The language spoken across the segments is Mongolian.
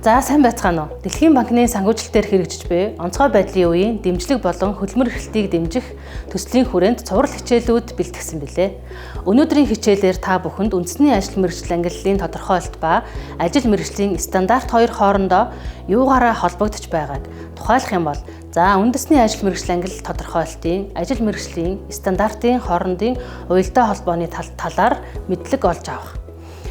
За сайн байцгаана уу. Дэлхийн банкны санхүүжилтээр хэрэгжиж буй онцгой байдлын үеийн дэмжлэг болон хөдөлмөр эрхлэлтийг дэмжих төслийн хүрээнд цуврал хичээлүүд бэлтгэсэн билээ. Өнөөдрийн хичээлээр та бүхэнд үндэсний ажил мэргэжил ангиллалын тодорхойлолт ба ажил мэргэжлийн стандарт хоёр хоорондоо юугаараа холбогдож байгааг тухайлах юм бол үндэсний ажил мэргэжил ангиллал тодорхойлолтын ажил мэргэжлийн стандартын хоорондын уялдаа холбооны талаар мэдлэг олж авах.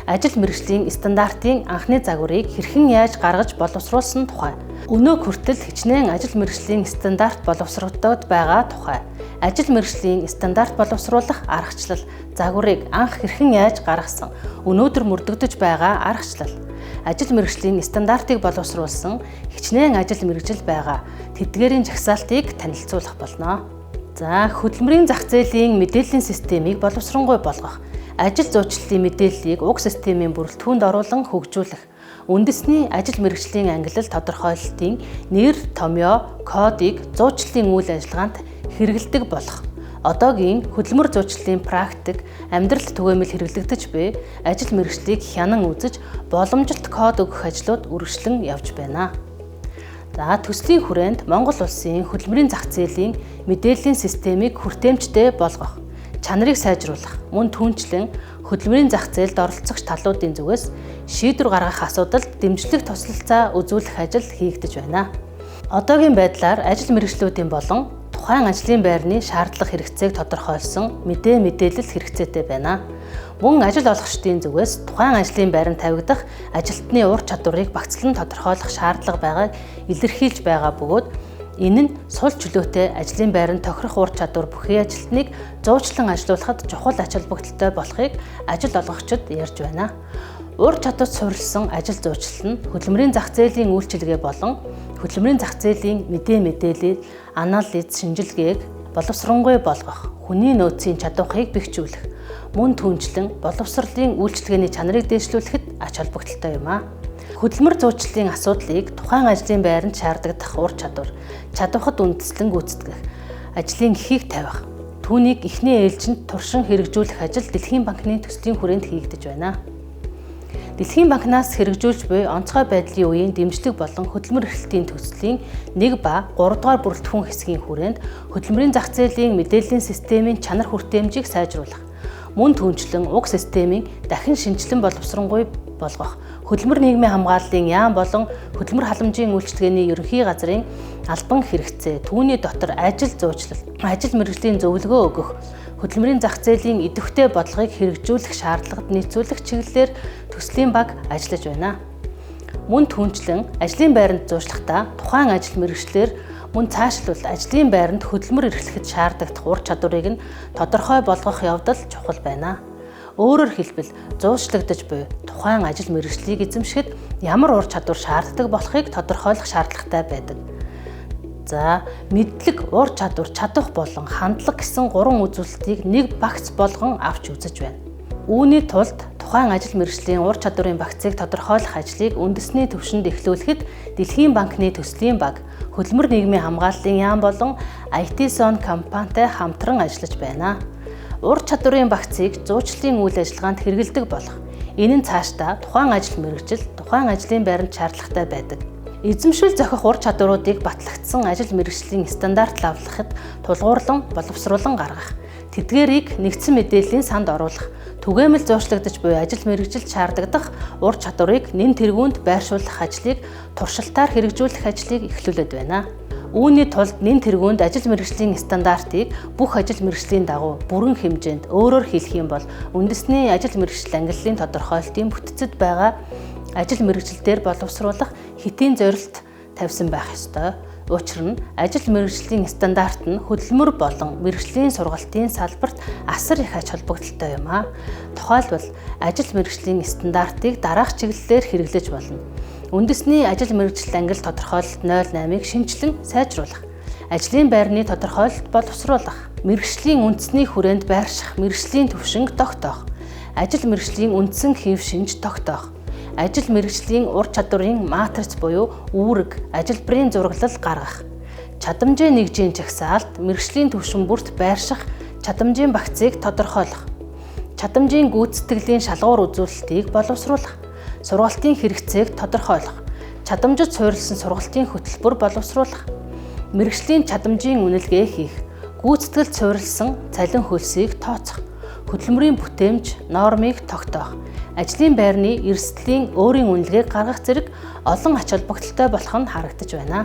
Ажил мэргэжлийн стандартын анхны загварыг хэрхэн яаж гаргаж боловсруулсан тухай. Өнөө хүртэл хичнээн ажил мэргэжлийн стандарт боловсрогдоод байгаа тухай. Ажил мэргэжлийн стандарт боловсруулах аргачлал загварыг анх хэрхэн яаж гаргасан. Өнөөдөр мөрдөгдөж байгаа аргачлал. Ажил мэргэжлийн стандартыг боловсруулсан хичнээн ажил мэргэжил байгаа. Тэдгээрийн жагсаалтыг танилцуулах болно. Хөдөлмөрийн зах зээлийн мэдээллийн системийг боловсронгуй болгох. Ажил зуучлалын мэдээллийг уг системийн бүрэлдэхүүнд оруулан хөгжүүлэх. Үндэсний ажил мэргэжлийн ангиллал тодорхойлолтын нэр, томьёо, кодыг зуучлалын үйл ажиллагаанд хэрэглэдэг болох. Одоогийн хөдөлмөр зуучлалын практик амьдралд түгээмэл хэрэглэгдэж буй ажил мэргэжлийг хянан үзэж боломжилт код өгөх ажлууд үргэлжлэн явж байна. Төслийн хүрээнд Монгол улсын хөдөлмөрийн зах зээлийн мэдээллийн системийг хүртээмжтэй болгох. Чанарыг сайжруулах, мөн түүнчлэн хөдөлмөрийн зах зээлд оролцогч талуудын зүгээс шийдвэр гаргах асуудалд дэмжлэг туслалцаа үзүүлэх ажил хийгдэж байна. Одоогийн байдлаар ажил мэргэжлүүдийн болон тухайн ажлын байрны шаардлага хэрэгцээг тодорхойлсон мэдээлэл хэрэгцээтэй байна. Мөн ажил олгогчдын зүгээс тухайн ажлын байранд тавигдах ажилтны ур чадварыг багцлан тодорхойлох шаардлага байгааг илэрхийлж байгаа бөгөөд энэ нь сул чөлөөтэй ажлын байранд тохирох ур чадвар бүхий ажилтныг зуучлан ажилуулахад чухал ач холбогдолтой болохыг ажил олгогчид ярьж байна. Ур чадварт суурилсан ажил зуучлал нь хөдөлмөрийн зах зээлийн үйлчилгээ болон хөдөлмөрийн зах зээлийн мэдээлэл, анализ, шинжилгээг боловсронгуй болгох, хүний нөөцийн чадварыг бэхжүүлэх, мөн түүнчлэн боловсролын үйлчилгээний чанарыг дээшлүүлэхэд ач холбогдолтой юм. Хөдөлмөр зуучлалын асуудлыг тухайн ажлын байранд шаардагдах ур чадвар, чадвахад үндэслэн гүйцэтгэх, ажлын эхийг тавих, түүнийг эхний ээлжинд туршин хэрэгжүүлэх ажил Дэлхийн банкны төслийн хүрээнд хийгдэж байна. Дэлхийн банкнаас хэрэгжүүлж буй онцгой байдлын үеийн дэмжлэг болон хөдөлмөр эрхлэлтийн төслийн 1 ба 3 дугаар бүрэлдэхүүн хэсгийн хүрээнд хөдөлмөрийн зах зээлийн мэдээллийн системийн чанар хүртээмжийг сайжруулах, мөн түүнчлэн уг системийн дахин шинжилэн боловсронгуй болгох, хөдөлмөр нийгмийн хамгааллын яам болон хөдөлмөр халамжийн үйлчилгээний ерөнхий газрын албан хэрэгцээ, түүний дотор ажил зуучлал, ажил мэргэжлийн зөвлөгөө өгөх, хөдөлмөрийн зах зээлийн идэвхтэй бодлогыг хэрэгжүүлэх шаардлагад нийцүүлэх чиглэлээр төслийн баг ажиллаж байна. Мөн түүнчлэн ажлын байранд зуучлахдаа тухайн ажил мэргэжлэр мөн цаашлбал ажлын байранд хөдөлмөр эрхлэхэд шаардлагатай ур чадварыг нь тодорхой болгох явдал чухал байна. Өөрөөр хэлбэл зуучлагдаж буй тухайн ажил мэргэжлийг эзэмшихэд ямар ур чадвар шаарддаг болохыг тодорхойлох шаардлагатай байдаг. Мэдлэг, ур чадвар, чадах болон хандлага гэсэн 3 үзүүлэлтийг нэг багц болгон авч үзэж байна. Үүний тулд тухайн ажил мэргэжлийн ур чадварын багцыг тодорхойлох ажлыг үндэсний түвшинд эхлүүлэхэд Дэлхийн банкны төслийн баг, хөдөлмөр нийгмийн хамгааллын яам болон IT Zone компанитай хамтран ажиллаж байна. Ур чадварын багцыг зуучлалын үйл ажиллагаанд хэрэглэдэг болох. Энэ нь цаашдаа тухайн ажил мэргэжил, тухайн ажлын байранд шаардлагатай байдаг. Эзэмшил зохих ур чадваруудыг батлагдсан ажил мэргэжлийн стандарт лавлахад тулгуурлан, боловсруулан гаргах. Тэдгээрийг нэгдсэн мэдээллийн санд оруулах. Түгээмэл зуучлагдаж буй ажил мэргэжилд шаардагдах ур чадварыг нэн тэргүүнд байршуулах ажлыг туршилтаар хэрэгжүүлэх ажлыг эхлүүлээд байна. Үүний тулд нэн тэргүүнд ажил мэргэжлийн стандартыг бүх ажил мэргэжлийн дагуу бүрэн хэмжээнд өөрөөр хэлэх юм бол үндэсний ажил мэргэжил ангиллалын тодорхойлолтын бүтцэд байгаа ажил мэргэжилдээр боловсруулах хэтийн зорилт тавьсан байх ёстой. Учир нь ажил мэргэжлийн стандарт нь хөдөлмөр болон мэргэжлийн сургалтын салбарт асар их ач холбогдолтой юм. Тухайлбал ажил мэргэжлийн стандартыг дараах чиглэлээр хэрэглэж болно. Үндэсний ажил мэргэжил ангиллал тодорхойлолт 08-ыг шинжилэн сайжруулах, ажлын байрны тодорхойлолт боловсруулах, мэргэжлийн үндэсний хүрээнд байрших мэргэжлийн түвшинг тогтоох, ажил мэргэжлийн үндсэн хэв шинж тогтоох, ажил мэргэжлийн ур чадварын матриц буюу үүрэг, ажилбарын зураглал гаргах, чадамжийн нэгжийн жагсаалт, мэргэжлийн түвшин бүрт байрших чадамжийн багцыг тодорхойлох, чадамжийн гүйцэтгэлийн шалгуур үзүүлэлтийг боловсруулах, сургалтын хэрэгцээг тодорхойлох, чадамжид суурилсан сургалтын хөтөлбөр боловсруулах, мэрэгжлийн чадамжийн үнэлгээ хийх, гүйцэтгэлд суурилсан цалин хөлсийг тооцох, хөдөлмөрийн бүтээмж, нормыг тогтоох, ажлын байрны эрсдлийн өөрийн үнэлгээг гаргах зэрэг олон ач холбогдолтой болох нь харагдаж байна.